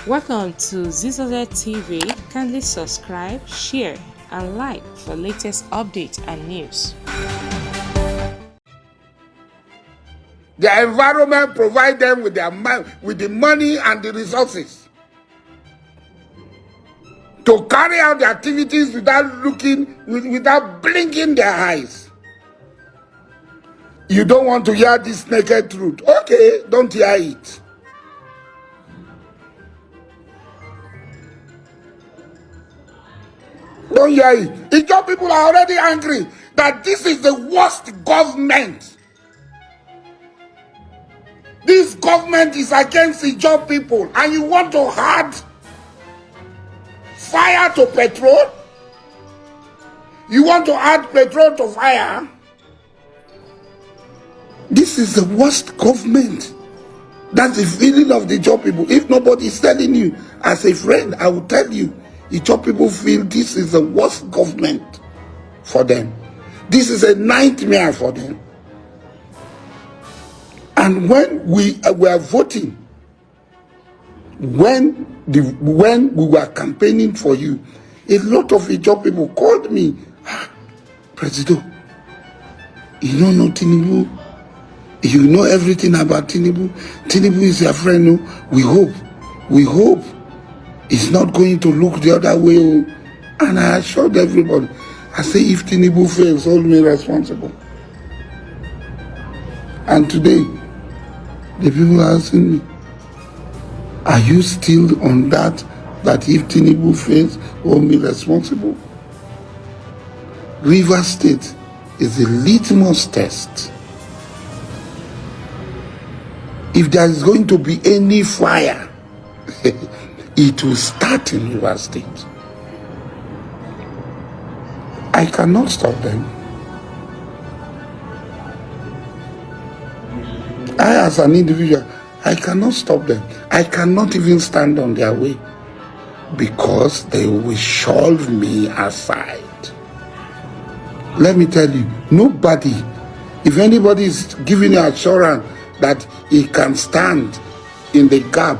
Welcome to Zisodel TV. Kindly subscribe, share, and like for latest updates and news. The environment provides them with the money and the resources to carry out the activities without blinking their eyes. You don't want to hear this naked truth. Okay, don't hear it. Don't hear it. Ijaw people are already angry that this is the worst government. This government is against Ijaw people, and you want to add fire to petrol? You want to add petrol to fire? This is the worst government. That's the feeling of the Ijaw people. If nobody is telling you, as a friend, I will tell you, Ijaw people feel this is the worst government for them. This is a nightmare for them. And when we were voting, when we were campaigning for you, a lot of Ijaw people called me, President, you don't know Tinubu. You know everything about Tinubu. Tinubu is your friend. No? We hope it's not going to look the other way. And I assured everybody, I say, if Tinubu fails, hold me responsible. And today, the people are asking me, are you still on that if Tinubu fails, hold me responsible? River State is a litmus test. If there is going to be any fire, it will start in River State. I cannot stop them. I, as an individual, I cannot stop them. I cannot even stand on their way because they will shove me aside. Let me tell you, nobody, if anybody is giving you assurance that he can stand in the gap